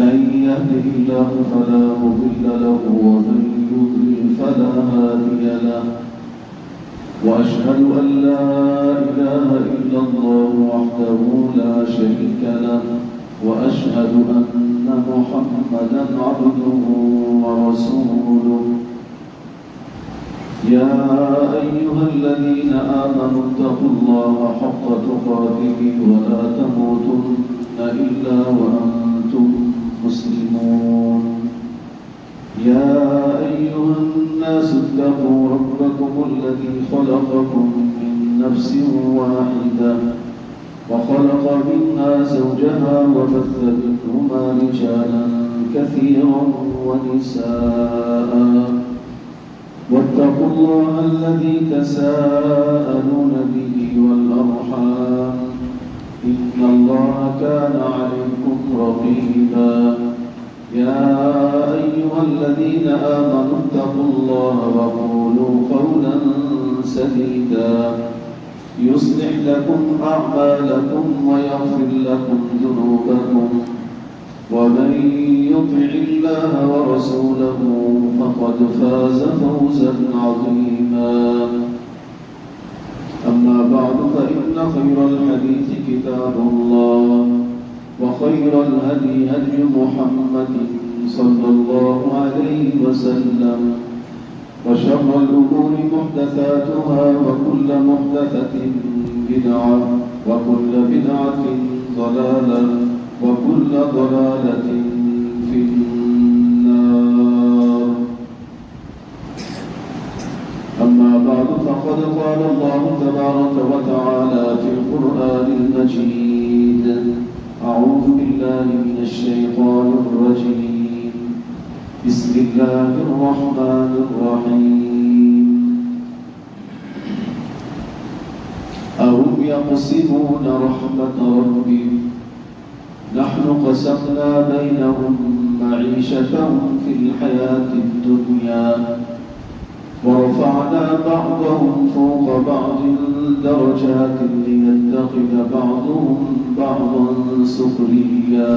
من يهده الله فلا مضل له ومن يضلل فلا هادي له وأشهد أن لا إله إلا الله وحده لا شريك له وأشهد أن محمدا عبده ورسوله يا أيها الذين آمنوا اتقوا الله حق تقاته ولا تموتن إلا وأنتم مسلمون يا أيها الناس اتقوا ربكم الذي خلقكم من نفس واحدة وخلق منها زوجها وبث منهما رجالا كثيرا ونساء واتقوا الله الذي تساءلون به والأرحام إن الله كان عليكم رقيبا يا أيها الذين آمنوا اتقوا الله وقولوا قولا سديدا يصلح لكم أعمالكم ويغفر لكم ذنوبكم ومن يطع الله ورسوله فقد فاز فوزا عظيما أما بعد فإن خير الحديث كتاب الله وخير الهدي هدي محمد صلى الله عليه وسلم وشر الأمور محدثاتها وكل محدثة بدعة وكل بدعة ضلالة وكل ضلالة في النار أما بعد فقد قال الله تبارك وتعالى في القرآن المجيد أعوذ بالله من الشيطان الرجيم بسم الله الرحمن الرحيم أهم يقسمون رحمة ربي نحن قسمنا بينهم معيشتهم في الحياة الدنيا ورفعنا بعضهم فوق بعض درجات ليتخذ بعضهم بعضا سخريا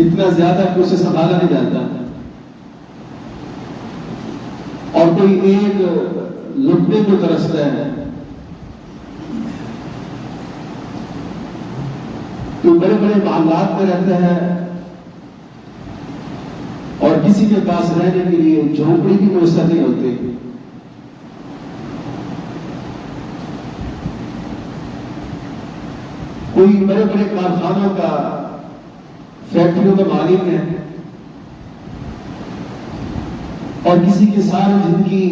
اتنا زیادہ کہ اسے سنبھالا نہیں جاتا، اور کوئی ایک لقمے کو ترستا ہے، کوئی بڑے بڑے محلات میں رہتا ہے اور کسی کے پاس رہنے کے لیے جھونپڑی بھی میسر نہیں ہوتی، کوئی بڑے بڑے کارخانوں کا فیکٹریوں کا مالک ہے اور کسی کی ساری زندگی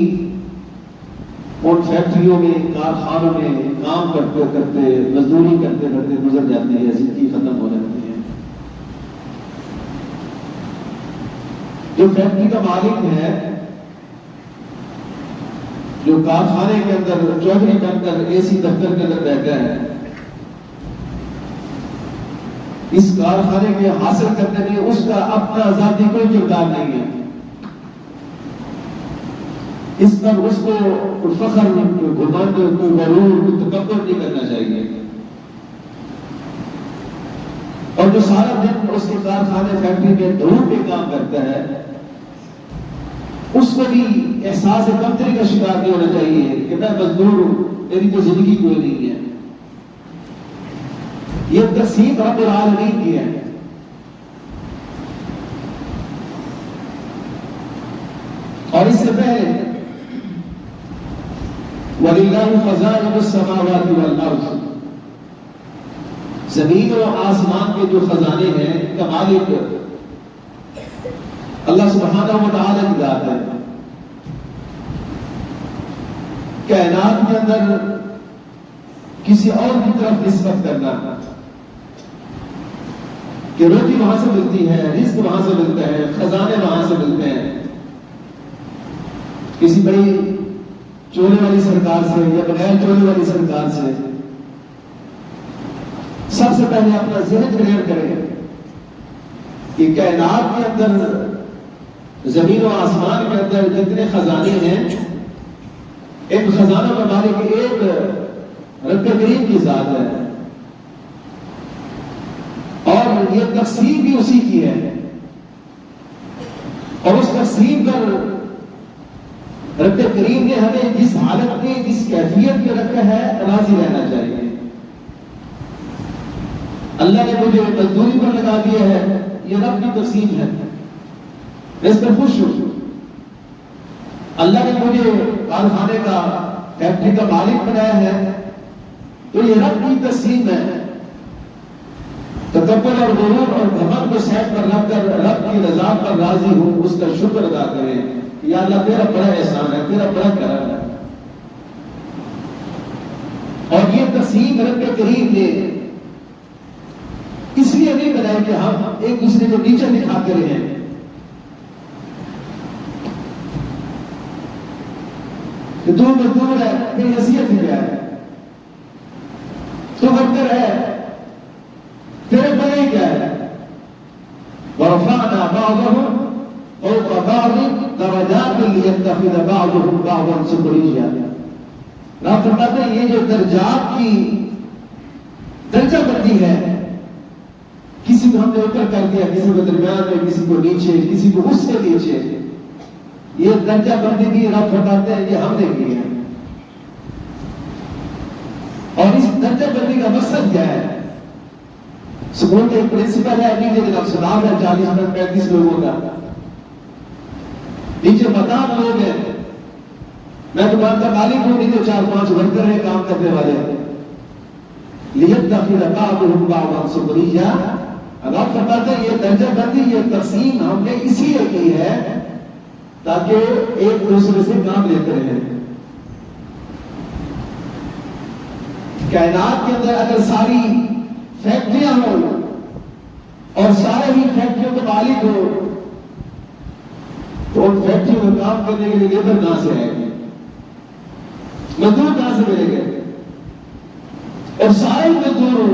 ان فیکٹریوں میں کارخانوں میں کام کرتے کرتے مزدوری کرتے کرتے گزر جاتی ہے، زندگی ختم ہو جاتی ہے۔ جو فیکٹری کا مالک ہے، جو کارخانے کے اندر چوکری بن کر اے سی دفتر کے اندر بیٹھا ہے، اس کارخانے کے حاصل کرنے میں اس کا اپنا ذاتی کوئی کردار نہیں ہے، اس پر اس کو کوئی فخر، کوئی گھمنڈ، کوئی غرور، کوئی تکبر نہیں کرنا چاہیے، اور جو سارا دن اس کے کارخانے فیکٹری میں دھوپ میں کام کرتا ہے، اس کو بھی احساس کمتری کا شکار نہیں ہونا چاہیے کہ میں مزدور ہوں، میری تو زندگی کوئی نہیں ہے۔ یہ تقسیم رب العالمین کی ہے، اور اس سے پہلے وَلِلَّهِ خَزَائِنُ السَّمَاوَاتِ وَالْأَرْضِ، زمین و آسمان کے جو خزانے ہیں ان کا مالک اللہ سبحانہ و تعالی کی ذات ہے۔ کائنات کے اندر کسی اور کی طرف نسبت کرنا کہ روٹی وہاں سے ملتی ہے، رزق وہاں سے ملتا ہے، خزانے وہاں سے ملتے ہیں، کسی بڑی چولے والی سرکار سے یا بغیر چولے والی سرکار سے، سب سے پہلے اپنا ذہن کلیئر کریں کہ کائنات کے اندر، زمین و آسمان کے اندر جتنے خزانے ہیں، ایک خزانہ کا مالک ایک رب کریم کی ذات ہے، اور یہ تقسیم بھی اسی کی ہے، اور اس تقسیم پر رب کریم نے ہمیں جس حالت میں، جس کیفیت میں رکھا ہے، راضی رہنا چاہیے۔ اللہ نے مجھے مزدوری پر لگا دیا ہے، یہ رب کی تقسیم ہے، میں اس پر خوش ہوں۔ اللہ نے مجھے کارخانے کا، فیکٹری کا مالک بنایا ہے، تو یہ رب کی تقسیم ہے۔ تکبر اور غرور اور گھمنڈ کو سائڈ پر رکھ کر رب کی رضا پر راضی ہوں، اس کا شکر ادا کریں کہ یا اللہ تیرا بڑا احسان ہے، تیرا بڑا کرم ہے۔ اور یہ تقسیم رب کریم نے اس لیے نہیں بنایا کہ ہم ایک دوسرے کو نیچے دکھاتے رہیں، کہ تو مزدور ہے، میری حیثیت کیا ہے، تو ورکر ہے، تیرے بڑے کیا ہے۔ وَرَفَعْنَا بَعْضَهُمْ فَوْقَ بَعْضٍ دَرَجَاتٍ لِيَتَّخِذَ بَعْضُهُم بَعْضًا سُخْرِيًّا۔ رب فرماتے ہیں یہ جو درجات کی درجہ بندی ہے، کسی کو ہم نے اوپر کر دیا، کسی کو درمیان میں، کسی کو نیچے، کسی کو اس سے نیچے، یہ درجہ بندی بھی رب فرماتے ہیں یہ ہم نے کی ہے۔ اور اس درجہ بندی کا مقصد کیا ہے؟ سکول کا ایک پرنسپل ہے، نیچے جناب سلام ہے 40 میں 35 لوگوں کا، نیچے مقام لوگ ہیں، میں دکان کا مالک ہوں، نیچے 4-5 ورکر ہیں کام کرنے والے، لِيَتَّخِذَ بَعْضُهُم بَعْضًا سُخْرِيًّا۔ اللہ فرماتے ہیں یہ درجہ بندی، یہ تقسیم ہم نے اسی لیے کی ہے تاکہ ایک دوسرے سے کام لیتے رہیں۔ کائنات کے اندر اگر ساری فیکٹریاں ہوں اور سارے ہی فیکٹریوں کے مالک ہو تو ان فیکٹریوں میں کام کرنے کے لیے لیبر کہاں سے آئے گی، مزدور کہاں سے ملے گے؟ اور سارے مزدور ہو،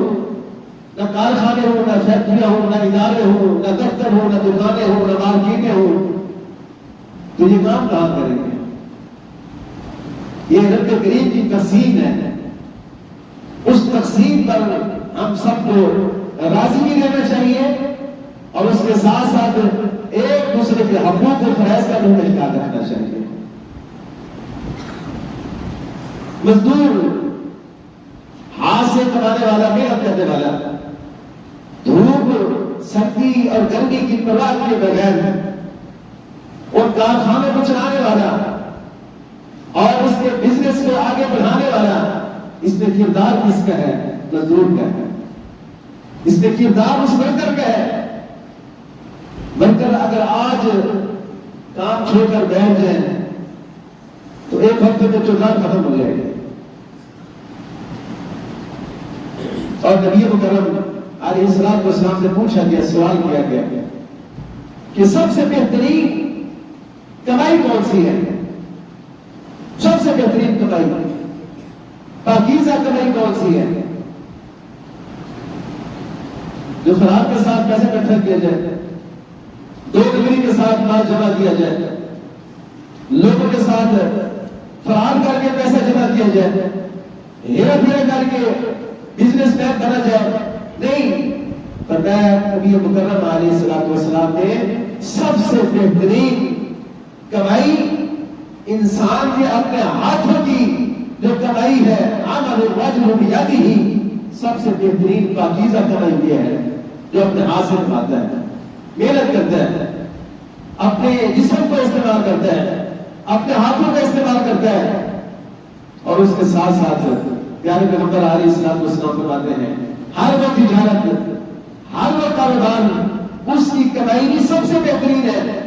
نہ کارخانے ہو، نہ فیکٹریاں ہو، نہ ادارے ہو، نہ دفتر ہو، نہ دکانیں ہو، نہ مارکیٹیں ہو، تو یہ کام کہاں کریں گے؟ یہ رب کریم کی تقسیم ہے، اس تقسیم پر ہم سب کو راضی بھی رہنا چاہیے اور اس کے ساتھ ساتھ ایک دوسرے کے حقوق و فرائض کا بھی ہمیں خیال رکھنا چاہیے. مزدور ہاتھ سے کمانے والا، محنت کرنے والا، دھوپ سردی اور گرمی کی پرواہ کیے بغیر اور کارخانے کو چلانے والا اور اس کے بزنس کو آگے بڑھانے والا، اس میں کردار کس کا ہے؟ مزدور کا ہے. اس میں کردار اس ورکر کا ہے. ورکر اگر آج کام چھوڑ کر بیٹھ جائیں تو ایک ہفتے میں چوکھار ختم ہو جائے گی. اور نبی مکرم علیہ السلام سے پوچھا گیا، سوال کیا گیا کہ سب سے بہترین کمائی کون سی ہے؟ سب سے بہترین کمائی، پاکیزہ کمائی کون سی ہے؟ جو خوراک کے ساتھ پیسے اکٹھا کیا جائے، دو ڈگری کے ساتھ مال جمع کیا جائے، لوگوں کے ساتھ فرار کر کے پیسہ جمع کیا جائے، ہیرا پھیرا کر کے بزنس مین بنا جائے، نہیں. فرمایا نبی مکرم علیہ السلام نے سب سے بہترین کمائی انسان کے اپنے ہاتھوں کی جو کمائی ہے، عمل الرجل بیدہ، سب سے بہترین پاکیزہ کمائی یہ ہے جو اپنے ہاتھ سے کماتا ہے، محنت کرتا ہے، اپنے جسم کو استعمال کرتا ہے، اپنے ہاتھوں کا استعمال کرتا ہے. اور اس کے ساتھ ساتھ پیارے پیغمبر علیہ السلام فرماتے ہیں ہر وہ تجارت، ہر وہ کاروبار اس کی کمائی بھی سب سے بہترین ہے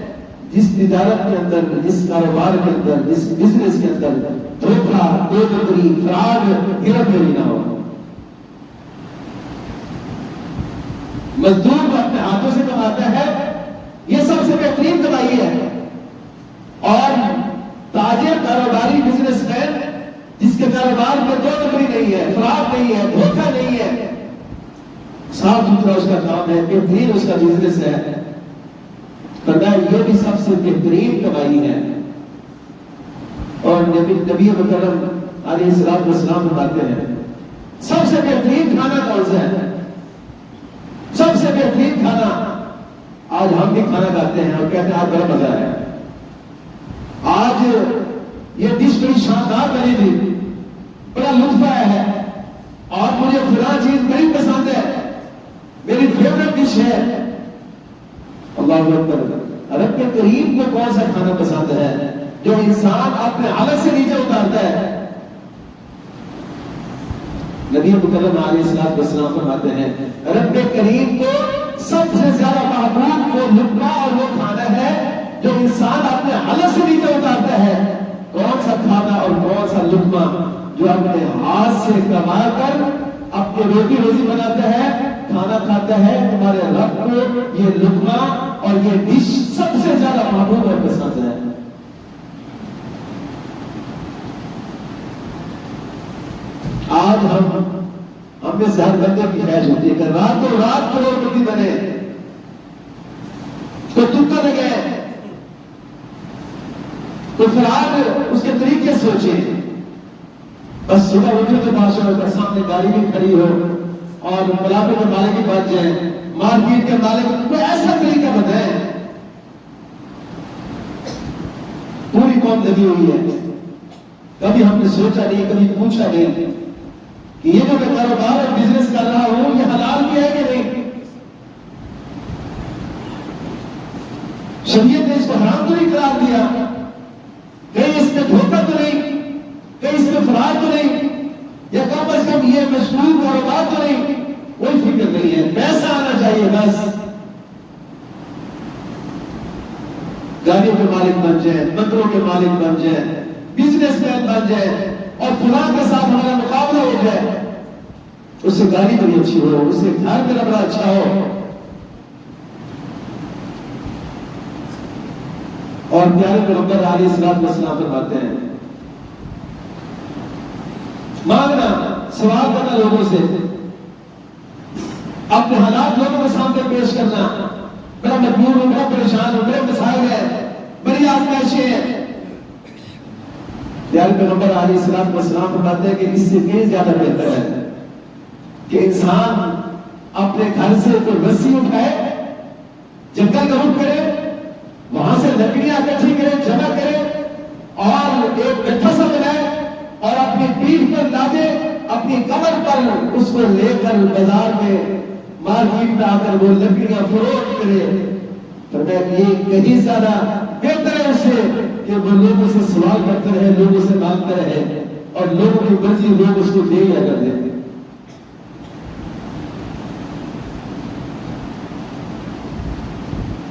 جس تجارت کے اندر، جس کاروبار کے اندر، جس بزنس کے اندر دھوکہ، دوغلی، فراڈ، ہیرا پھیری نہ ہو. مزدور کو اپنے ہاتھوں سے کماتا ہے، یہ سب سے بہترین کمائی ہے. اور تاجر، کاروباری، بزنس مین جس کے کاروبار میں دوغلی نہیں ہے، فراڈ نہیں ہے، دھوکہ نہیں ہے، صاف ستھرا اس کا کام ہے، بہترین اس کا بزنس ہے، پتہ یہ بھی سب سے بہترین کمائی ہے. اور نبی مکرم علیہ السلام فرماتے ہیں سب سے بہترین کھانا کون سا ہے؟ سب سے بہترین کھانا، آج ہم بھی کھانا کھاتے ہیں اور کہتے ہیں آج بڑا مزہ ہے، آج یہ ڈش بڑی شاندار بنی تھی، بڑا لطف آیا ہے، اور مجھے فلاں چیز بڑی پسند ہے، میری فیوریٹ ڈش ہے. اللہ اکبر. رب کریم کو کون سا کھانا پسند ہے جو انسان اپنے حالت سے نیچے اتارتا ہے؟ نبی مکرم علیہ السلام فرماتے ہیں رب کریم کو سب سے زیادہ محبوب وہ لقمہ اور وہ کھانا ہے جو انسان اپنے حالت سے نیچے اتارتا ہے. کون سا کھانا اور کون سا لقمہ؟ جو اپنے ہاتھ سے کما کر اپنی روٹی روزی بناتا ہے، کھانا کھاتا ہے. تمہارے رب کو یہ لقمہ اور یہ ڈش سب سے زیادہ محبوب اور پسند ہے. آج ہم میں سے ہر بندے کی خواہش ہوتی ہے کہ راتوں رات کروڑپتی بنے، کوئی تکا لگے، کوئی فراڈ اس کے طریقے سوچے، بس صبح اٹھے تو بادشاہ کے سامنے گاڑی بھی کھڑی ہو اور ملازموں کے مالک کی بات جائے، مارکیٹ کے مالک کوئی ایسا طریقہ بتائے. پوری قوم لگی ہوئی ہے، کبھی ہم نے سوچا نہیں، کبھی پوچھا نہیں کہ یہ جو میں کاروبار اور بزنس کر رہا ہوں یہ حلال بھی ہے کہ نہیں؟ شریعت نے اس کو حرام تو نہیں قرار دیا؟ کہیں اس میں دھوکہ تو نہیں، کہیں اس میں فراڈ تو نہیں، یا کم از کم یہ مشغول کاروبار تو نہیں؟ کوئی فکر نہیں ہے، پیسہ آنا چاہیے بس. گاڑیوں کے مالک بن جائیں، بندروں کے مالک بن جائیں، بزنس مین بن جائیں، اور فلاں کے ساتھ ہمارا مقابلہ ہو جائے، اس سے گاڑی بڑی اچھی ہو، اس سے گھر میرا بڑا اچھا ہو. اور پیارے پیغمبر علیہ السلام فرماتے ہیں مانگنا، سوال کرنا لوگوں سے، اپنے حالات لوگوں کے سامنے پیش کرنا، بڑا مجبور ہوں، بڑا پریشان ہوں، بڑے مسائل ہیں، بڑی آزمائشیں ہیں. پیارے پیغمبر علیہ السلام فرماتے ہیں کہ اس سے کہیں زیادہ بہتر ہے کہ انسان اپنے گھر سے کوئی رسی اٹھائے جنگل کا رخ کرے، وہاں سے لکڑیاں اکٹھی کرے، جمع کرے اور ایک گٹھا سا بنائے اور اپنی پیٹھ پر لادے، اپنی کمر پر اس کو لے کر بازار میں مارکیٹ میں آ کر وہ لکڑیاں فروخت کرے، فرمایا یہ کہیں زیادہ بہتر ہے اس سے کہ وہ لوگوں سے سوال کرتے رہے، لوگوں سے مانگتے رہے اور لوگوں کی مرضی لوگ اس کو دے یا کر دیتے۔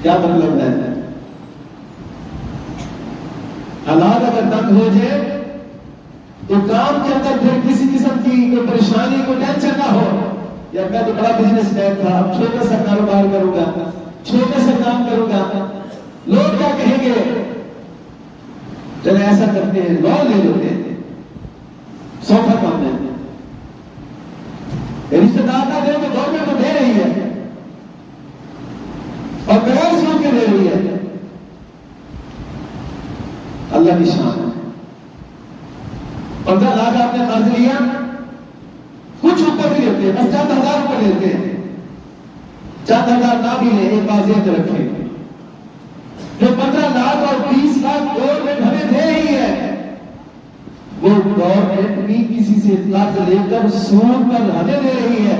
کیا مطلب ہے؟ حالات اگر تنگ ہو جائے تو کام کے اندر پھر کسی قسم کی کوئی پریشانی، کوئی ٹینشن نہ ہو، یا میں تو بڑا بزنس مین تھا، اب چھوٹا سا کاروبار کروں گا، چھوٹا سا کام کروں گا، لوگ کیا کہیں گے؟ چلے ایسا کرتے ہیں، لون لے لیتے ہیں، سوکھا کام ہے، رشتے دار نہ دے تو گورنمنٹ تو دے رہی ہے اور بغیر سود کے دے رہی ہے۔ اللہ کی شان ہے۔ 15 لاکھ آپ نے قرض لیا، کچھ اوپر بھی لیتے ہیں، بس چند ہزار روپے لیتے ہیں، چند ہزار نہ بھی لیں، ایک بات یاد رکھیں، جو 15 لاکھ اور 20 لاکھ گورنمنٹ ہمیں دے رہی ہے، وہ گورنمنٹ بھی کسی سے قرض لے کر سود پر ہمیں دے رہی ہے،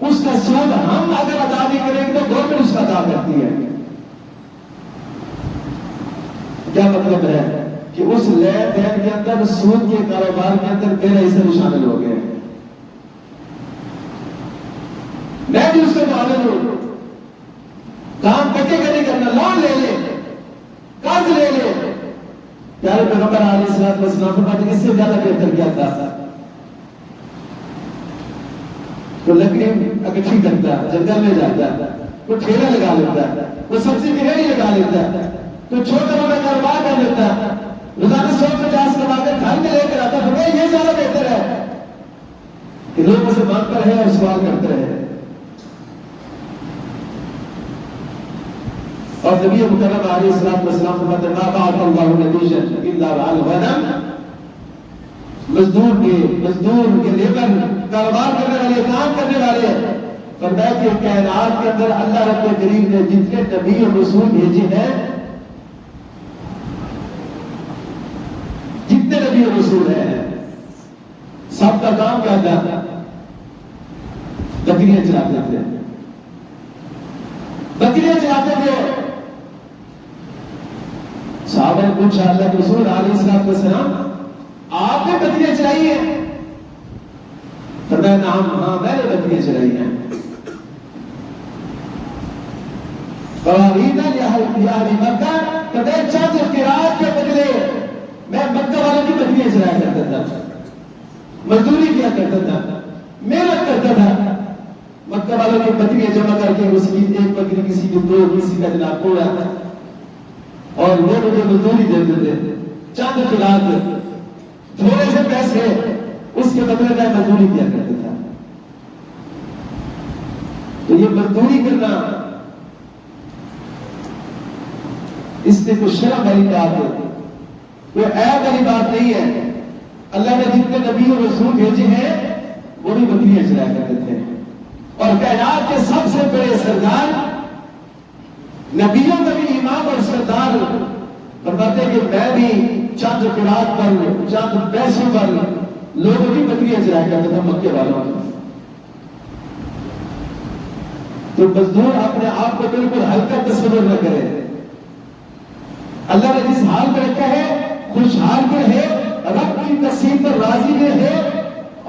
اس کا سود ہم اگر ادا نہیں کریں گے تو گورنمنٹ اس کا ادا کرتی ہے۔ کیا مطلب ہے کہ اس لین دین کے اندر، سود کے کاروبار کے اندر میرا حصہ بھی شامل ہو گیا، میں بھی اس کا معامل ہوں۔ کام پکے کا نہیں کرنا، لون لے لے، قرض لے لے۔ پیارے پیغمبر علیہ الصلوۃ والسلام فرماتے ہیں اس سے زیادہ بہتر کیا تھا؟ تو لکڑی اکٹھی کرتا ہے، جنگل میں جاتا ہے، کوئی ٹھیلا لگا لیتا ہے، کوئی سبزی کی ریہڑی لگا لیتا ہے، کوئی چھوٹا موٹا کاروبار کر لیتا ہے، روزانہ 150 کما کر گھر میں لے کر آتا ہے۔ یہ زیادہ بہتر ہے کہ لوگوں سے مانگتا رہے اور سوال کرتے رہے۔ اور نبی مکرم علیہ السلام فرماتے ہیں ما بعث اللہ نبیا الا وعلى الغنم، مزدور کے لیبر، کاروبار کرنے والے، کام کرنے والے، فرمایا کہ کائنات کے اندر اللہ رب کریم نے جتنے نبی اور رسول بھیجے ہیں، جتنے نبی اور رسول ہیں، سب کا کام کیا تھا؟ بکریاں چلاتے تھے، بکریاں چلاتے تھے۔ صحابہ نے پوچھا اللہ کے رسول علیہ السلام آپ نے بکریاں چلائی ہیں؟ فرمایا نعم، ہاں میں نے بکریاں چلائی ہیں۔ قوارینا لأہل مکہ، فرمایا چند قرات کے بدلے میں مکہ والوں کی بکریاں چلایا کرتا تھا، مزدوری کیا کرتا تھا، محنت کرتا تھا۔ مکہ والوں کی بکریاں جمع کر کے اس کی ایک بکری، کسی کی دو، کسی کا جناب پورا، اور وہ مجھے مزدوری دیتے تھے، چند قرات، تھوڑے سے پیسے، اس کے بدلے میں مزدوری کیا کرتا تھا۔ تو یہ مزدوری کرنا اس میں کوئی شرم والی بات ہے، کوئی عیب والی بات نہیں ہے۔ اللہ نے جتنے نبی اور رسول بھیجے ہیں وہ بھی بکریاں چلایا کرتے تھے، اور کائنات کے سب سے بڑے سردار، نبیوں کا بھی امام اور سردار، فرماتے کہ میں بھی چند قرات پر، چند پیسوں پر لوگوں کی بکریاں چلایا کرتا تھا مکے والوں کی۔ تو مزدور اپنے آپ کو بالکل ہلکا تصور نہ کرے، اللہ نے جس حال میں رکھا ہے خوشحال میں رہے، رب کی تقسیم پر راضی میں ہے،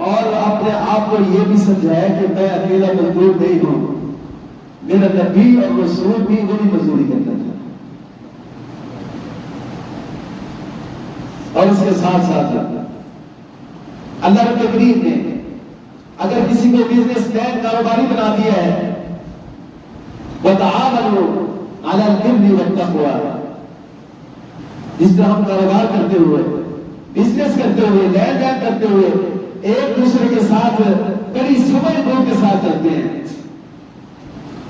اور اپنے آپ کو یہ بھی سمجھایا کہ میں اکیلا مزدور نہیں ہوں، میرا نبی اور رسول بھی وہی مزدوری کرتا تھا۔ اور اس کے ساتھ ساتھ اللہ رب کریم نے اگر کسی کو بزنس مین، کاروباری بنا دیا ہے، وَتَعَاوَنُوا عَلَى الْبِرِّ وَالتَّقْوَىٰ، جس طرح ہم کاروبار کرتے ہوئے، بزنس کرتے ہوئے، لین دین کرتے ہوئے ایک دوسرے کے ساتھ بڑی سمجھ بوجھ کے ساتھ چلتے ہیں۔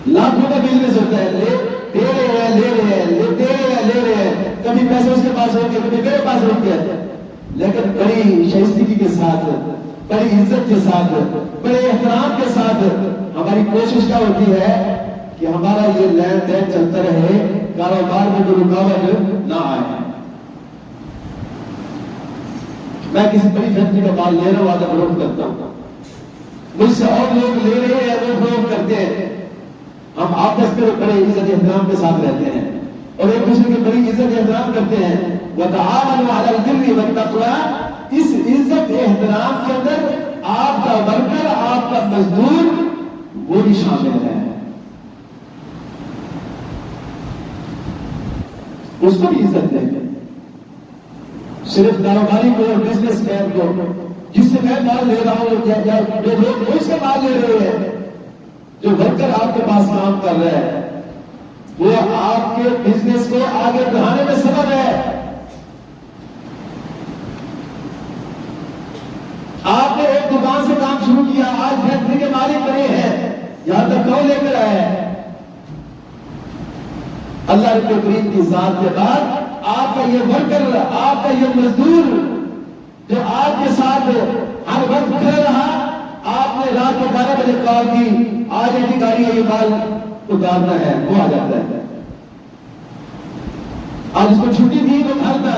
لاکھوں کا بزنس ہوتا ہے، دے رہے ہیں، لے رہے ہیں، دے رہے ہیں، لے رہے ہیں، کبھی پیسے اس کے پاس ہوتے ہیں، کبھی میرے پاس ہوتے ہیں، لیکن بڑی شائستگی کے ساتھ، بڑی عزت کے ساتھ، بڑے احترام کے ساتھ ہماری کوشش کیا ہوتی ہے کہ ہمارا یہ لین دین چلتا رہے، کاروبار میں کوئی رکاوٹ نہ آئے۔ میں کسی بڑی فیکٹری کا مال لے رہا ہوں، آدھا فروخت کرتا ہوں، مجھ سے اور لوگ لے رہے ہیں، وہ فروخت کرتے ہیں، ہم آپس میں بڑے عزت احترام کے ساتھ رہتے ہیں اور ایک دوسرے کی بڑی عزت احترام کرتے ہیں۔ وَتَعَاوَنُوا عَلَى الْبِرِّ وَالتَّقْوَىٰ، اس عزت احترام کے اندر آپ کا ورکر، آپ کا مزدور وہ بھی شامل ہے، اس کو بھی عزت دیں گے۔ صرف کاروباری کو اور بزنس مین کو جس سے میں مال لے رہا ہوں یا جو لوگ مجھ سے مال لے رہے ہیں، جو ورکر آپ کے پاس کام کر رہے ہیں، وہ آپ کے بزنس کو آگے بڑھانے میں سبب ہے۔ آپ نے ایک دکان سے کام شروع کیا، آج فیکٹری کے مالک بنے ہیں، یہاں تک کون لے کر آئے ہیں؟ اللہ رب کریم کی ذات کے بعد آپ کا یہ ورکر، آپ کا یہ مزدور جو آپ کے ساتھ ہر وقت کھڑا رہا، آپ نے رات کو 12 بجے کال کی، آج ایسی گاڑی ہے، یہ مال اتارنا ہے، وہ آ جاتا ہے۔ آج اس کو چھٹی تھی تو گھر تھا،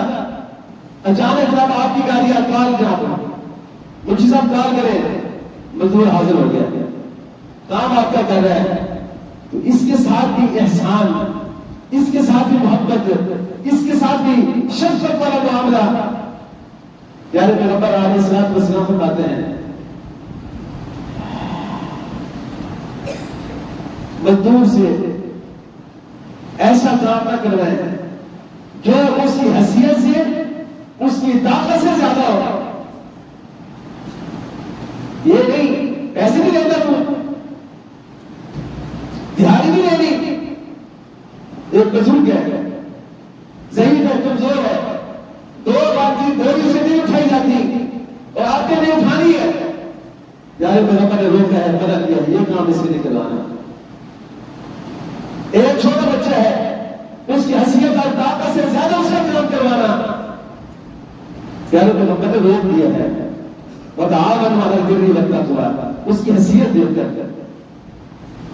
اچانک جب آپ کی گاڑی کال جاتا، مجھے صاحب کال کرے، مزدور حاضر ہو گیا، کام آپ کا کر رہا ہے۔ تو اس کے ساتھ بھی احسان، اس کے ساتھ بھی محبت، اس کے ساتھ بھی شفقت والا معاملہ۔ پیارے پیغمبر علیہ الصلوۃ والسلام فرماتے ہیں، مزدور سے ایسا کام نہ کروائیں جو اس کی حیثیت سے، اس کی طاقت سے زیادہ ہو۔ یہ نہیں پیسے نہیں لیتا تو دہاڑی نہیں لینی۔ ایک بزرگ ہے، ضعیف ہے، کمزور ہے، دو باتی بوری سے نہیں اٹھائی جاتی اور آپ کے نہیں اٹھانی ہے، پیارے پیغمبر نے روکا ہے، منع کیا ہے، یہ کام اس سے نہیں کروانا۔ ایک چھوٹا بچہ ہے، اس کی حیثیت اور طاقت سے زیادہ اس کا کام کروانا، پیارے پیغمبر نے روک دیا ہے۔ وَتَعَاوَنُوا عَلَى الْبِرِّ وَالتَّقْوَىٰ، اس کی حیثیت دیکھ کر،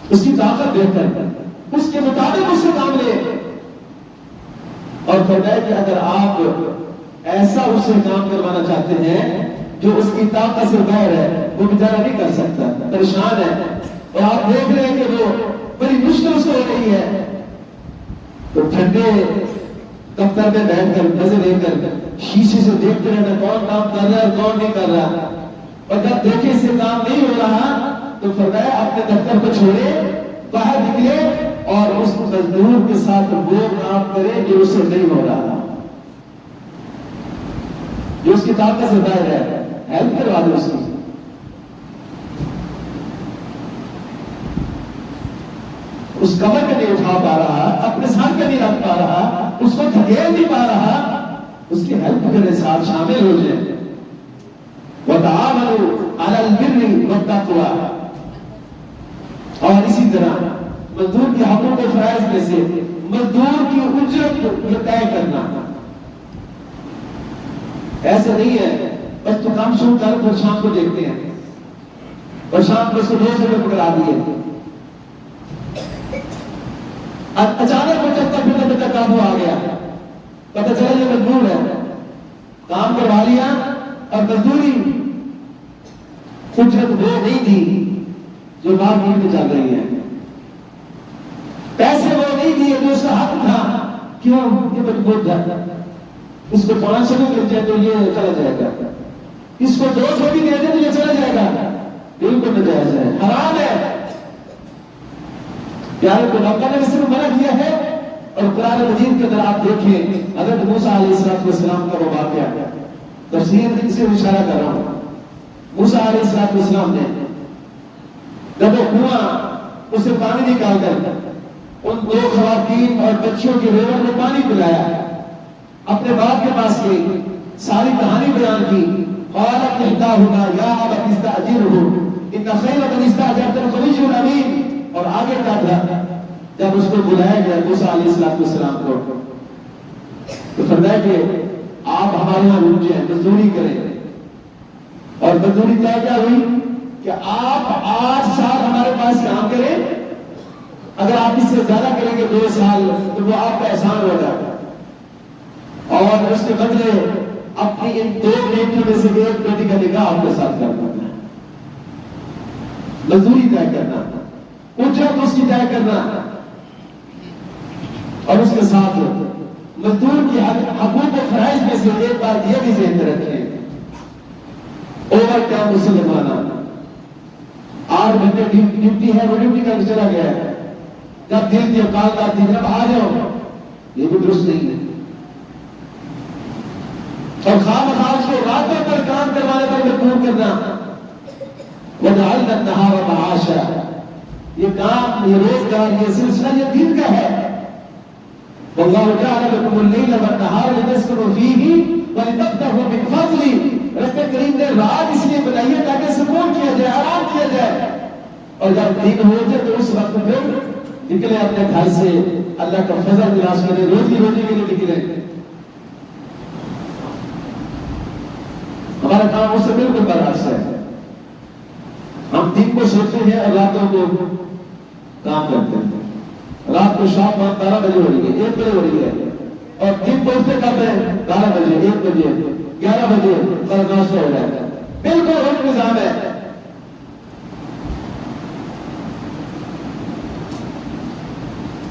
اس کی طاقت دیکھ کر، اس کے مطابق اس سے کام لے۔ اور فرمایا کہ اگر آپ ایسا اس سے کام کروانا چاہتے ہیں جو اس کی طاقت سے باہر ہے، وہ بیچارہ نہیں کر سکتا، پریشان ہے، اور آپ دیکھ رہے ہیں کہ وہ بڑی مشکل اس کو ہو رہی ہے، تو ٹھنڈے دفتر میں بیٹھ کر نظر لے کر شیشے سے دیکھتے رہنا کون کام کر رہا ہے اور کون نہیں کر رہا، اور جب دیکھے اس سے کام نہیں ہو رہا تو فرمایا اپنے دفتر کو چھوڑے، باہر نکلے اور اس مزدور کے ساتھ وہ کام کرے جو اسے نہیں ہو رہا، جو اس کی طاقت سے باہر ہے، ہیلپ کروا دو اس کی۔ اس کمر پہ نہیں اٹھا پا رہا، اپنے سر پہ نہیں رکھ پا رہا، اس کو دھکیل نہیں پا رہا، اس کی ہیلپ کرنے ساتھ شامل ہو جائے۔ وَتَعَاوَنُوا عَلَى الْبِرِّ وَالتَّقْوَىٰ، اور اسی طرح مزدور کے حقوق و فرائض میں سے مزدور کی اجرت یہ طے کرنا۔ ایسا نہیں ہے بس تو کام شروع کر پھر شام کو دیکھتے ہیں، اور شام کو اس کو 200 روپے پکڑا دیے، اچانک وہ چلتا پھرتا بچہ قابو آ گیا، پتہ چلا یہ مزدور ہے، کام کروا لیا اور مزدوری اجرت وہ نہیں دی جو مارکیٹ میں چل رہی ہے، پیسے وہ نہیں دیے جو اس کا حق تھا۔ کیوں؟ یہ مجبور تھا، اس کو 500 بھی مل جائے تو یہ چلا جائے گا، اس کو 200 بھی دے دے تو یہ چلا جائے گا، بالکل ناجائز ہے، حرام ہے۔ پیارے پیغمبر نے اس کو منع کیا ہے، اور قرآن مجید کے اندر آپ دیکھیں حضرت موسیٰ علیہ السلام کا وہ واقعہ، تفسیر سے اشارہ کر رہا ہوں۔ موسیٰ علیہ السلام نے جب وہ کنواں اسے پانی نکال کر ان 2 خواتین اور بچیوں کے ریور میں پانی پلایا، اپنے باپ کے پاس گئی، ساری کہانی بیان کی، قالت احداہما یا ابت استاجرہ ان خیر من استاجرت القوی الامین، اور آگے کیا تھا جب اس کو بلایا گیا موسیٰ علیہ السلام کو، تو فرمایا کہ آپ ہمارے یہاں رک جائیں، مزدوری کریں، اور مزدوری کیا ہوئی کہ آپ 8 سال ہمارے پاس کام کریں اگر آپ اس سے زیادہ کریں گے 2 سال تو وہ آپ کا احسان ہوگا، اور اس کے بدلے اپنی ان 2 بیٹیوں میں سے ایک بیٹی کا نکاح آپ کے ساتھ کرنا ہے، مزدوری طے کرنا، اجرت اس کی طے کرنا، اور اس کے ساتھ مزدور کی حقوق و فرائض میں سے ایک بات یہ بھی ذہن میں رکھیں، اوور ٹائم اسے لگوانا، 8 گھنٹے ڈیوٹی ہے، وہ ڈیوٹی کر کے چلا گیا ہے، جب دل کی اوقات آتی ہے جب آ جاؤ، یہ بھی درست نہیں ہے، اور خواہ کو راتوں پر کام کروانے پر مجبور کرنا، وَجَعَلْنَا النَّهَارَ مَعَاشًا، یہ کام، یہ روزگار، یہ سلسلہ یہ دین کا ہے، وَاللَّهُ جَعَلَ لَكُمُ اللَّيْلَ وَالنَّهَارَ لِتَسْكُنُوا فِيهِ وَلِتَبْتَغُوا مِنْ فَضْلِهِ، رب کریم نے رات اس لیے بنائی ہے تاکہ سکون کیا جائے، آرام کیا جائے، اور جب دن ہو جائے تو اس وقت پھر نکلے اپنے گھر سے، اللہ کا فضل تلاش کرے، روزی کے لیے نکلے۔ ہمارا کام اس سے بالکل برعکس ہے، ہم دن کو سوچتے ہیں اور راتوں کو کام کرتے ہیں، رات کو شام 12 بجے ہو رہی ہے، 1 بجے ہو رہی ہے، اور دن پہنچتے کب ہے 12 بجے، 1 بجے، 11 بجے ناشتہ ہو جائے گا، بالکل الٹ نظام ہے۔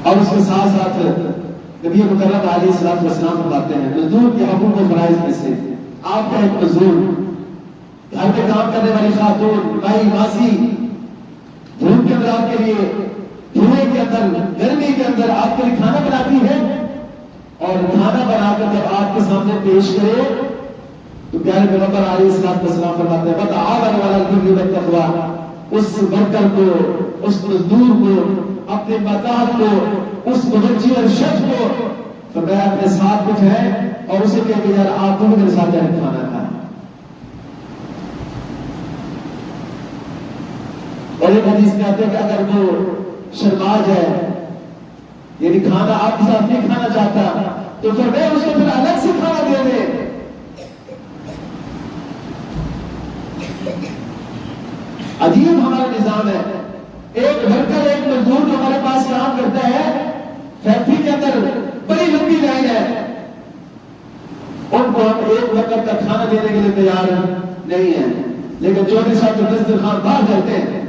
اور اس کے ساتھ ساتھ نبی مکرم علیہ الصلوۃ والسلام فرماتے ہیں مزدور کے حقوق و فرائض میں سے آپ کا ایک مزدور، گھر میں کام کرنے والی خاتون، مائی، ماسی، دھوپ کے اندر آپ کے لیے، دھوئے کے اندر، گرمی کے اندر آپ کے لیے کھانا بناتی ہے، اور کھانا بنا کر جب آپ کے سامنے پیش کرے تو پیارے پیغمبر علیہ الصلوۃ والسلام فرماتے ہیں وَتَعَاوَنُوا عَلَى الْبِرِّ وَالتَّقْوَىٰ، اس ورکر کو، اس مزدور کو، اپنے مداح کو، اس مدرجی اور شخص کو فرمایا اپنے ساتھ بٹھائے اور اسے کہہ کہ یار آپ کو میرے ساتھ جائے کھانا کھائیں، اور ایک حدیث میں آتا ہے کہ اگر وہ شرما جائے، یعنی کھانا آپ کے ساتھ نہیں کھانا چاہتا، تو پھر میں اس کو پھر الگ سے کھانا دے دے۔ عجیب ہمارا نظام ہے، ایک ورکر، ایک مزدور جو ہمارے پاس کام کرتا ہے فیکٹری کے اندر، بڑی لمبی لائن ہے، ان کو ہم ایک وقت کا کھانا دینے کے لیے تیار نہیں ہے، لیکن چودھری صاحب جو دسترخوان باہر کرتے ہیں،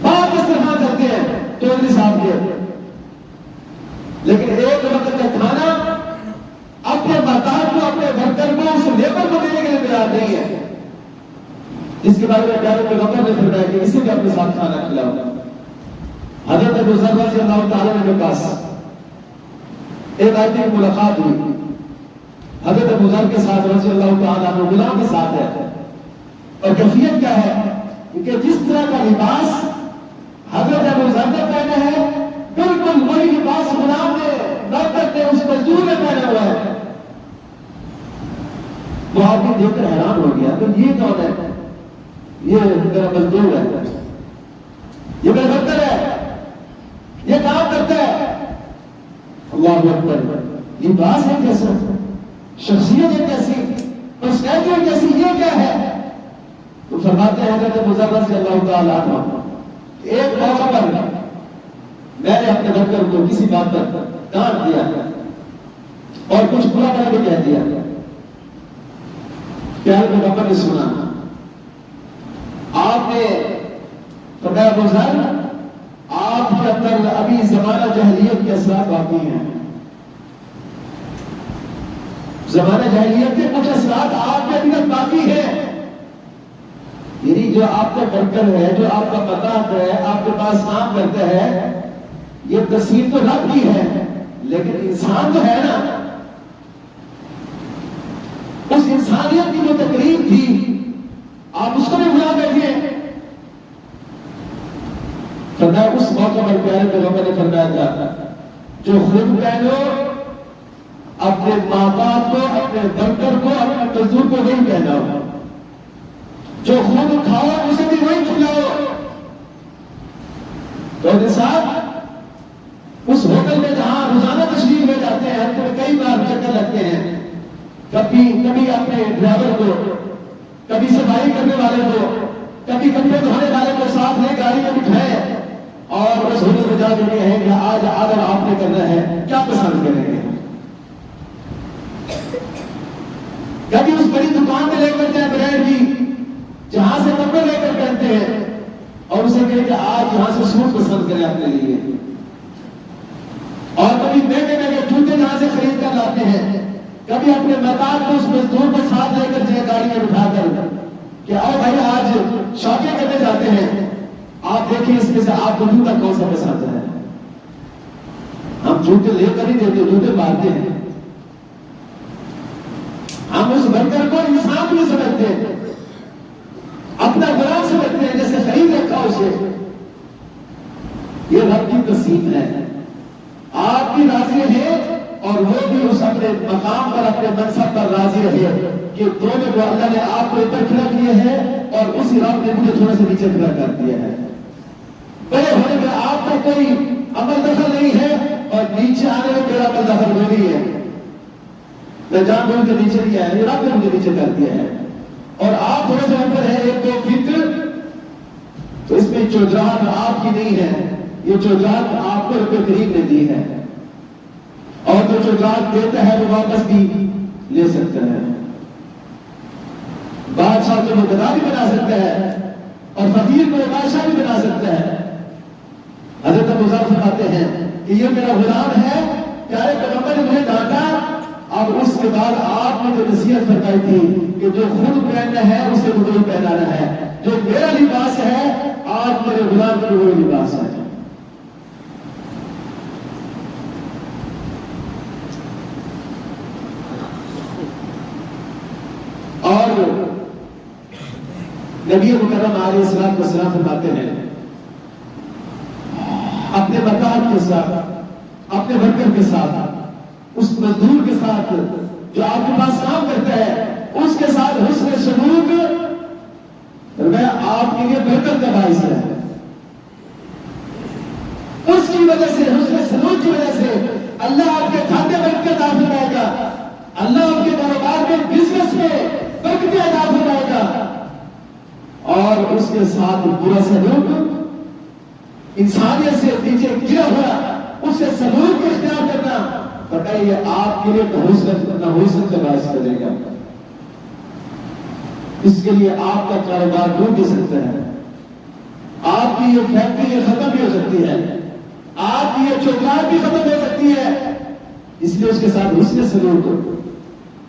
باہر دسترخوان کرتے ہیں چودھری صاحب کے، لیکن ایک وقت کا کھانا اپنے مداح کو، اپنے ورکر کو، اس لیبر کو دینے کے لیے تیار نہیں ہے، جس کے بارے میں پیارے پیغمبر نے فرمایا کہ اسے بھی اپنے ساتھ کھانا کھلاؤ۔ حضرت ابو ذر رضی اللہ تعالیٰ عنہ کے پاس ایک آدمی کی ملاقات ہوئی، حضرت ابو ذر کے ساتھ رضی اللہ تعالیٰ عنہ غلام کے ساتھ ہے، اور کیفیت کیا ہے کہ جس طرح کا لباس حضرت ابو ذر نے پہنا ہے بالکل وہی لباس غلام نے، نوکر نے، اس مزدور نے پہنا ہوا ہے۔ وہ آدمی دیکھ کر حیران ہو گیا کہ یہ کون ہے؟ یہ میرا مزدور ہے، یہ میرا ورکر ہے، یہ کام کرتا ہے۔ اللہ اکبر، لباس ہے کیسا، شخصیت ہے کیسی، پرسنالٹی ہے کیسی، یہ کیا ہے؟ تو فرماتے ہیں حضرت ابو ذر رضی اللہ تعالیٰ عنہ ایک موقع پر میں نے اپنے ورکر کو کسی بات پر ڈانٹ دیا اور کچھ برا بھلا بھی کہہ دیا، پیارے پیغمبر نے سنا، آپ نے فرمایا ابو ذر آپ کے اندر ابھی زمانہ جاہلیت کے اثرات باقی ہیں، زمانہ جاہلیت کے کچھ اثرات آپ کے اندر باقی ہیں، یعنی جو آپ کا ورکر ہے، جو آپ کا مداح ہے، آپ کے پاس کام کرتا ہے، یہ تصویر تو رب کی ہے لیکن انسان تو ہے نا، اس انسانیت کی جو تقریب تھی آپ اس کو بھی بلا بیٹھے۔ فرمایا اس موقع پر پیارے پیغمبر نے فرمایا تھا جو خود پہنو اپنے ماں باپ کو، اپنے ورکر کو، اپنے مزدور کو نہیں پہناؤ، جو خود کھاؤ اسے بھی وہی کھلاؤ۔ تو صاحب اس ہوٹل میں جہاں روزانہ تشریف لے جاتے ہیں، ہفتے میں کئی بار چکر لگتے ہیں، کبھی اپنے ڈرائیور کو، کبھی صفائی کرنے والے کو، کبھی کپڑے دھونے والے کو ساتھ لے گاڑی میں بٹھائے، برس ہونے کو جا چکے ہیں کہ آج آرڈر آپ نے کرنا ہے، کیا پسند کریں گے؟ کبھی اس بڑی دکان میں لے کر جائیں بریڈ کی، جہاں سے کپڑے لے کر پہنتے ہیں، اور اسے کہیں کہ آج یہاں سے سوٹ پسند کریں اپنے لیے، اور کبھی مہنگے مہنگے جوتے جہاں سے خرید کر لاتے ہیں، کبھی اپنے مکان کو اس مزدور کو ساتھ لے کر جائیں گاڑی میں اٹھا کر کہ آؤ بھائی آج شاپنگ کرنے جاتے ہیں، آپ دیکھیں اس میں سے آپ کو جوتا کون سا پسند ہے؟ ہم جوتے لے کر ہی دیتے، جوتے مارتے ہیں، ہم اس ورکر کو انسان بھی سمجھتے ہیں، اپنا غلام سمجھتے ہیں، جیسے خرید رکھا اسے۔ یہ رب کی تقسیم ہے، آپ بھی راضی رہے اور وہ بھی اس اپنے مقام پر اپنے منصب پر راضی رہے کہ دونوں کو اللہ نے آپ کو اوپر کھڑا کیا ہے اور اسی رب نے مجھے تھوڑا سا نیچے کھڑا کر دیا ہے۔ بڑے ہونے میں آپ کا کوئی عمل دخل نہیں ہے اور نیچے آنے میں میرا عمل دخل ہو رہی ہے، میں جان بول کے نیچے نہیں آیا، رب نے مجھے نیچے کر دیا ہے، اور آپ تھوڑے سے اوپر ہے 1-2 فٹ، تو اس میں چودراہٹ آپ کی نہیں ہے، یہ چودراہٹ آپ کو رب کریم نے دی ہے، اور جو چودراہٹ دیتا ہے وہ واپس بھی لے سکتا ہے۔ بادشاہ کو وہ گدا بھی بنا سکتا ہے اور فقیر کو بادشاہ بھی بنا سکتا ہے۔ حضرت ابو ذر فرماتے ہیں کہ یہ میرا غلام ہے، پیارے پیغمبر نے مجھے ڈانٹا، اب اس کے بعد آپ نے جو نصیحت فرمائی تھی کہ جو خود پہننا ہے اسے وہی پہنانا ہے، جو میرا لباس ہے آج میرے غلام کا وہی لباس ہے۔ اور نبی مکرم علیہ الصلوۃ والسلام فرماتے ہیں اپنے مکان کے ساتھ، اپنے ورکر کے ساتھ، اس مزدور کے ساتھ جو آپ کے پاس کام کرتا ہے، اس کے ساتھ حسن سلوک میں آپ کے لیے برکت کا باعث ہے۔ اس کی وجہ سے، حسن سلوک کی وجہ سے اللہ آپ کے کھاتے میں برکت عطا فرمائے گا، اللہ آپ کے کاروبار میں، بزنس میں برکت عطا فرمائے گا، اور اس کے ساتھ برا سلوک، انسانیت سے نیچے گرا ہوا اس سے سلوک اختیار کرنا، پتہ ہے یہ آپ کے لیے نحوست کا باعث کرے گا۔ اس کے لیے آپ کا کاروبار ڈوب بھی سکتا ہے، آپ کی یہ فیکٹری یہ ختم بھی ہو سکتی ہے، آپ کی یہ چوکاٹ بھی ختم ہو سکتی ہے۔ اس لیے اس کے ساتھ حسن سلوک،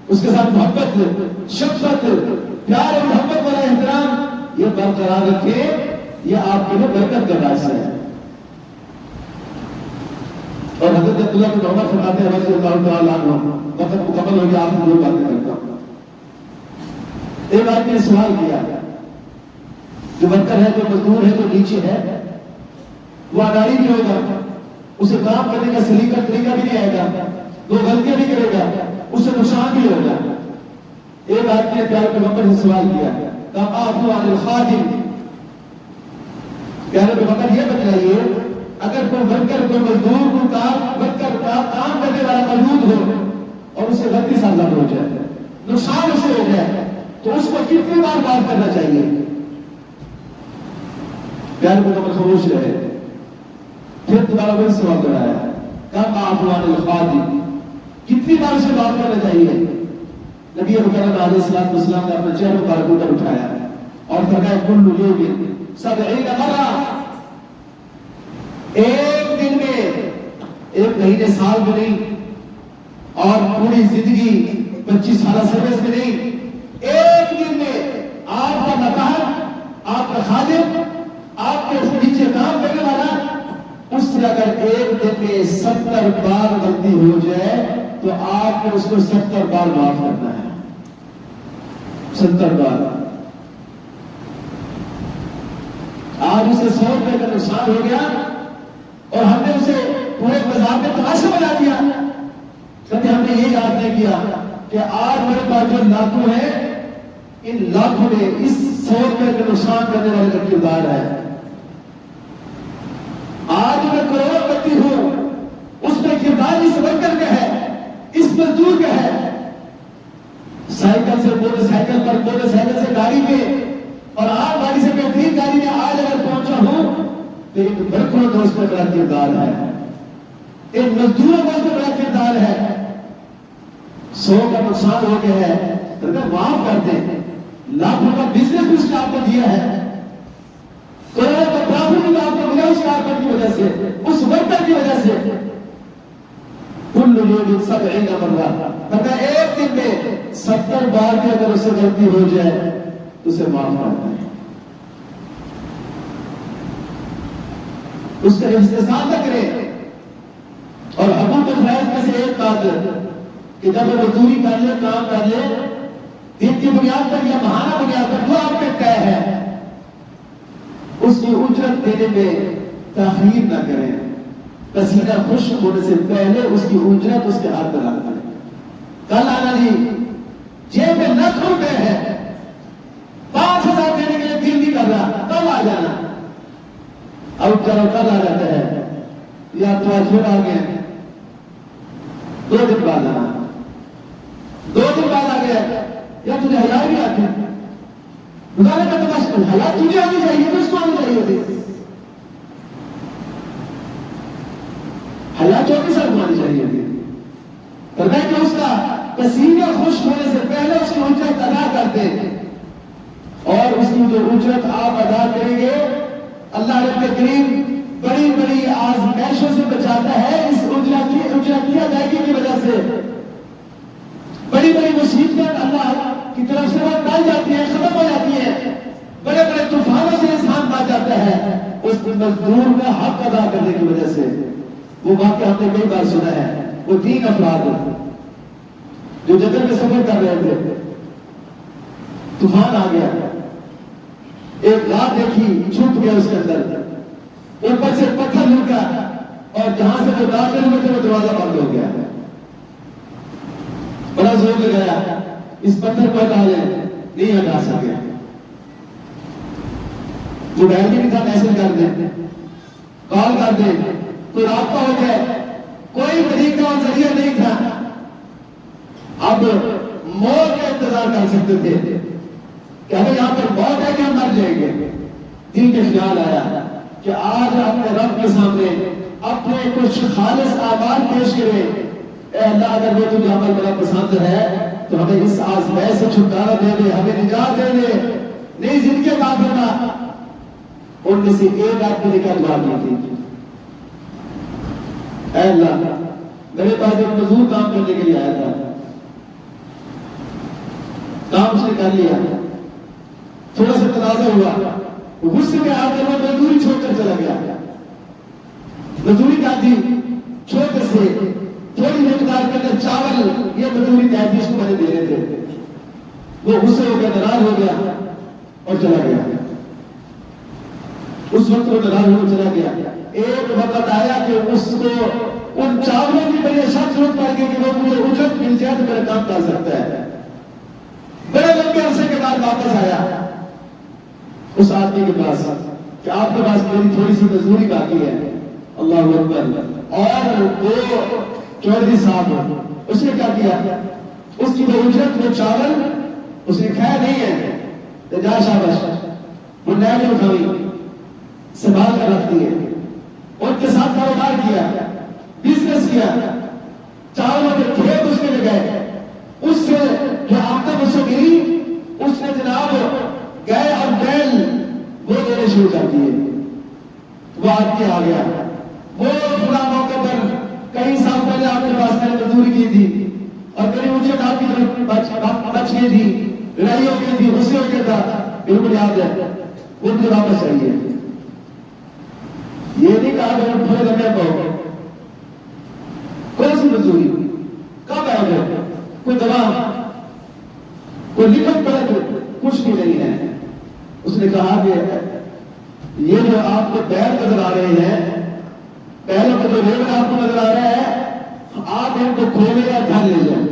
اس کے ساتھ محبت، شفقت، پیار اور محبت والا احترام یہ برقرار رکھے، یہ آپ کے لیے برکت کا باعث ہے۔ اور حضرت عبداللہ بن عمر فرماتے ہیں رضی اللہ تعالیٰ عنہ، وقت مکمل ہو گیا، آپ کو دو باتیں کرتا ہوں۔ ایک آدمی نے سوال کیا، جو ورکر ہے، جو مزدور ہے، جو نیچے ہے، وہ اناڑی بھی ہوگا، اسے کام کرنے کا سلیقہ طریقہ بھی نہیں آئے گا، وہ غلطیاں بھی کرے گا، اسے نقصان بھی ہوگا۔ ایک آدمی نے پیارے پیغمبر سے سوال کیا، کہا آفو عن الخادم، پیارے پیغمبر یہ بتلائیے اگر کوئی ورکر، کوئی مزدور، کوئی ورکر کام کرنے والا موجود ہو اور اسے غلطی سے لگ ہو جائے، نقصان اسے ہو جائے، تو اس کو کتنی بار معاف کرنا چاہیے؟ پیارے پیغمبر خاموش رہے، پھر دوبارہ وہی سوال کرایا، کہا آفو عن الخادم، کتنی بار اسے معاف کرنا چاہیے؟ نبی مکرم علیہ الصلوۃ والسلام نے اپنا چہرہ مبارک اوپر اٹھایا اور فرمایا کل یوم 70 مرہ، ایک دن میں، ایک مہینے سال میں نہیں، اور پوری زندگی 25 سالہ سروس میں نہیں، ایک دن میں آپ کا مکان، آپ کا خادم، آپ کے نیچے کام کرنے والا، اس سے اگر ایک دن میں 70 بار غلطی ہو جائے تو آپ کو اس کو 70 بار معاف کرنا ہے، 70 بار۔ آج اسے 100 روپے کا نقصان ہو گیا اور ہم نے اسے پورے بازار میں تماشا بنا دیا، کبھی ہم نے یہ یاد نہیں کیا کہ آج میرے پاس جو لاکھوں ہیں، ان لاکھوں میں اس 100 روپے کا نقصان کرنے والے کا کردار ہے۔ آج میں کروڑ پتی ہوں، اس میں کردار اس ورکر کا ہے، اس مزدور کا ہے۔ سائیکل سے موٹر سائیکل پر، موٹر سائیکل سے گاڑی پہ، اور آپ گاڑی سے بہترین گاڑی میں آج اگر پہنچا ہوں تو ایک برکوں کا اس میں بڑا کردار ہے، ایک مزدوروں کا اس میں بڑا کردار ہے۔ 100 کا نقصان ہو گیا ہے تو اگر معاف کر دیں، لاکھوں کا بزنس بھی اس نے آپ کو دیا ہے، کروڑوں کا پرافٹ بھی آپ کو ملا اس کارکن کی وجہ سے، اس ورکر کی وجہ سے، کل یوم 70 مرہ، اگر ایک دن میں 70 بار بھی اگر اس سے غلطی ہو جائے تو اسے معاف کرنا ہے، اس کا احتساب نہ کرے۔ اور حقوق الفرائض میں سے ایک بات کہ جب وہ مزدوری کر لے، کام کر لے، دن کی بنیاد پر یا ماہانہ بنیاد پر جو آپ پہ طے ہے، اس کی اجرت دینے میں تاخیر نہ کریں۔ پسینہ خشک ہونے سے پہلے اس کی اجرت اس کے ہاتھ میں رکھ دیں۔ کل آنا جی جیب میں لاکھ روپے ہے، 5000 دینے کے لیے دل نہیں کر رہا، کل آ جانا۔ اب چلو کل آ جاتا ہے، یا تو آج پھر آ گئے، 2 دن بعد آنا، 2 دن بعد آ گیا، یا تجھے حیا بھی آتی ہے، گزارے کا تماشا، حیا تجھے آنی چاہیے، تو اس کو آنی چاہیے تھی، حیا چوکی سر کو آنی چاہیے تھی۔ فرمایا کہ اس کا پسینہ خشک ہونے سے پہلے اس کی اجرت ادا کرتے، اور اس کی جو اجرت آپ ادا کریں گے، اللہ رب کریم بڑی بڑی آزمائشوں سے بچاتا ہے اس اجرت کی ادائیگی کی وجہ سے۔ بڑی بڑی مصیبتیں اللہ کی طرف سے وہ ٹال جاتی ہیں، ختم ہو جاتی ہیں، بڑے بڑے طوفانوں سے انسان بچ جاتا ہے اس مزدور کا حق ادا کرنے کی وجہ سے۔ وہ واقعہ ہم نے کئی بار سنا ہے، وہ 3 افراد جو جنگل میں سفر کر رہے تھے، طوفان آ گیا، ایک رات دیکھی، چھپ گیا اس کے اندر، اوپر سے پتھر لگا اور جہاں سے جو داخل ہوئے تھے وہ دروازہ بند ہو گیا، بڑا زور لگایا اس پتھر کو ہٹا لیں، نہیں ہٹا سکے، جو بیٹھ بھی نہیں تھا میسج کر دیں، کال کر دیں، کوئی رابطہ ہو جائے، کوئی طریقہ اور ذریعہ نہیں تھا۔ اب موت کا انتظار کر سکتے تھے کہ ہمیں یہاں پر موت ہے کہ ہم مر جائیں گے۔ دل کے خیال آیا کہ آج اپنے رب کے سامنے اپنے کچھ خالص اعمال پیش کرے، اے اللہ اگر وہ تجھے عمل بڑا پسند ہے تو ہمیں اس آزمائش سے چھٹکارا دے دے، ہمیں نجات دے دے، نئی زندگی عطا فرما۔ ان میں سے ایک آدمی نے کیا دعا کی تھی، اے اللہ میرے پاس ایک مزدور کام کرنے کے لیے آیا تھا، کام اس نے کر لیا، تھوڑا سا تنازع ہوا، غصے میں آ کر وہ مزدوری چھوڑ کر چلا گیا۔ مزدوری کا تھی چھوٹے سے تھوڑی مقدار کے اندر چاول، یہ مزدوری 33 کو میں نے دینے تھے، وہ غصے ہو گیا، ناراض ہو گیا اور چلا گیا۔ اس وقت وہ ناراض ہو چلا گیا۔ ایک وقت آیا کہ اس کو ان چاولوں کی بڑی سخت ضرورت پڑ گئی کہ وہ مجھے اجرت مل جائے تو میرا کام کر سکتا ہے۔ بڑے لمبے عرصے کے بعد واپس آیا اس آدمی کے پاس کہ آپ کے پاس میری تھوڑی سی مزدوری باقی ہے، اللہ اکبر۔ اور وہ چودھری صاحب اس نے کیا کیا، اس کی جو اجرت وہ چاول اس نے کھایا نہیں ہے تو جا شاباش، وہ نیا نہیں اٹھائی، سنبھال کر رکھتی ہے، ان کے ساتھ کاروبار کیا، بزنس کیا، چاولوں کے کھیت اس نے لگائے، اس سے جو آمدن اس سے ملی اس نے جناب گائے اور بیل وہ دینے شروع کر دیے۔ وہ آدمی آ گیا، وہ فلاں موقع پر کئی سال پہلے آپ کے پاس میں نے مزدوری کی تھی اور میری اجرت آپ کی طرف بچ گئی تھی، لڑائی ہو گئی تھی، غصے ہو گیا تھا، بالکل یاد ہے، وہ مجھے واپس چاہیے۔ یہ نہیں کہا کہ ہم تھوڑے لگے بہت کون سی مزدوری، کب آئے گا، کوئی دوا، کوئی لکھت پڑھت کچھ بھی نہیں ہے۔ اس نے کہا کہ یہ جو آپ کو بیل نظر آ رہے ہیں، بیلوں کا جو ریٹ آپ کو نظر آ رہا ہے، آپ ان کو کھولے یا گھر لے جائیں۔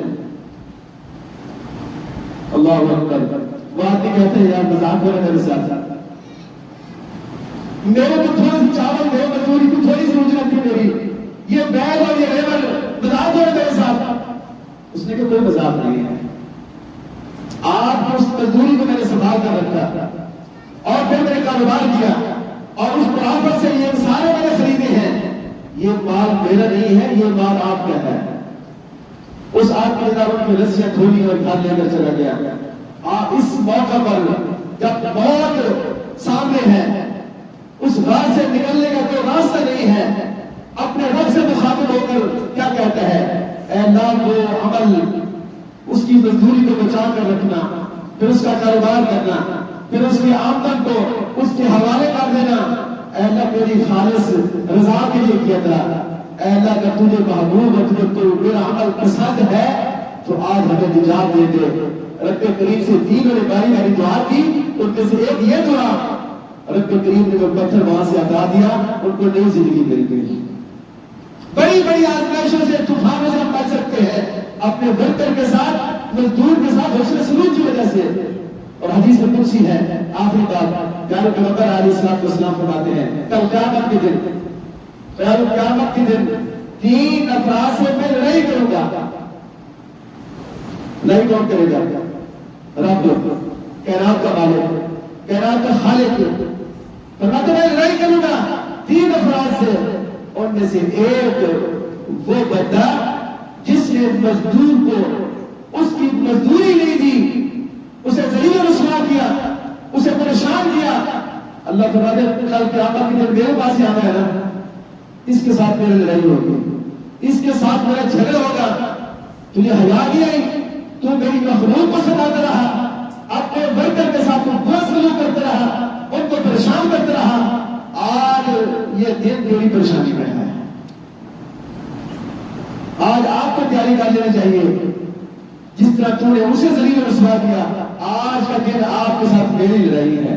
اللہ اکبر۔ وہ آدمی کہتے ہیں یار مذاق ہو رہا ہے میرے ساتھ، میرے کو تھوڑی سی چاول دے، مزدوری کی تھوڑی سی اجرت تھی میری، یہ بیل اور یہ ریبر مذاق ہو رہا ہے میرے ساتھ۔ اس نے کہا کوئی مذاق نہیں ہے، آپ اس مزدوری کو میں نے سنبھال کر رکھا اور پھر میں نے کاروبار کیا اور اس پرافٹ سے یہ یہ مال میرا نہیں ہے، یہ مال آپ کا ہے۔ اس آدمی نے ان کی رسیاں کھولی اور گھر لے کر چلا گیا۔ اس موقع پر جب موت سامنے ہے، اس غار سے نکلنے کا کوئی راستہ نہیں ہے، اپنے رب سے مخاطب ہو کر کیا کہتا ہے؟ اے اللہ، وہ عمل، اس کی مزدوری کو بچا کر رکھنا، پھر اس کا کاروبار کرنا، پھر اس کی آمدن کو اس کے حوالے کر دینا، اے اللہ میری خالص رضا کے لیے کیا تھا۔ اے اللہ اگر تجھے محبوب اور تجھے کوئی میرا عمل پسند ہے تو آج ہمیں نجات دے دے۔ رب کریم سے تینوں نے باری باری دعا کی، ان میں سے ایک یہ دعا، رب کریم نے وہ پتھر وہاں سے ہٹا دیا، ان کو نئی زندگی مل گئی۔ بڑی بڑی آزمائشوں سے، طوفانوں سے ہم بچ سکتے ہیں اپنے ورکر کے ساتھ، مزدور کے ساتھ حسن سلوک کی وجہ سے۔ اور حدیث میں قدسی ہے، آخری بات پیارے پیغمبر علیہ السلام فرماتے ہیں کل قیامت کے دن، قیامت کے دن 3 افراد سے میں لڑائی کروں گا۔ لڑائی کون کرے گا؟ رب، کائنات کا مالک، کائنات کا خالق۔ فرماتے میں لڑائی کروں گا 3 افراد سے، ان میں سے ایک وہ بندہ جس نے مزدور کو اس کی مزدوری نہیں دی، اسے ذلیل و رسوا کیا، اسے پریشان کیا۔ اللہ فرماتے ہیں کل قیامت کے دن میرے پاس ہی آنا ہے نا، اس کے ساتھ میری لڑائی ہوگی، اس کے ساتھ میرا جھگڑا ہوگا۔ تجھے حیا نہیں آئی، تو میری مخلوق کو ستاتا رہا، اپنے ورکر کے ساتھ برا سلوک کرتا رہا، ان کو پریشان کرتا رہا۔ آج یہ دن تیری پریشانی میں ہے، آج آپ کو تیاری کر لینا چاہیے۔ جس طرح تو نے اسے ذلیل و رسوا کیا، آج کا دن آپ کے ساتھ میری لڑائی ہے۔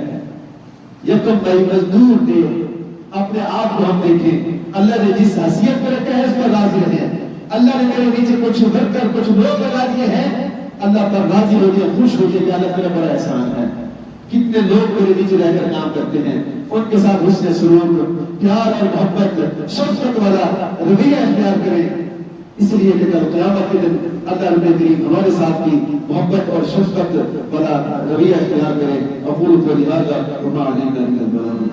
یکم بھائی مزدور تھے، اپنے آپ کو ہم دیکھیں، اللہ نے جس حیثیت میں رکھا ہے اس پر راضی رہے۔ اللہ نے میرے نیچے کچھ ورکر، کچھ لوگ لگا دیے ہیں، اللہ پر راضی ہو جائے، خوش ہو جائے کہ اللہ میرا بڑا احسان ہے۔ کتنے لوگ میرے نیچے رہ کر کام کرتے ہیں، ان کے ساتھ حسن سلوک، پیار اور محبت، شفقت والا رویہ اختیار کریں۔ اس لیے کہ کل قیامت کے دن اللہ رب کریم ہمارے ساتھ کی محبت اور شفقت والا رویہ اختیار کرے۔ اقول قولی ھذا وما علینا الا البلاغ۔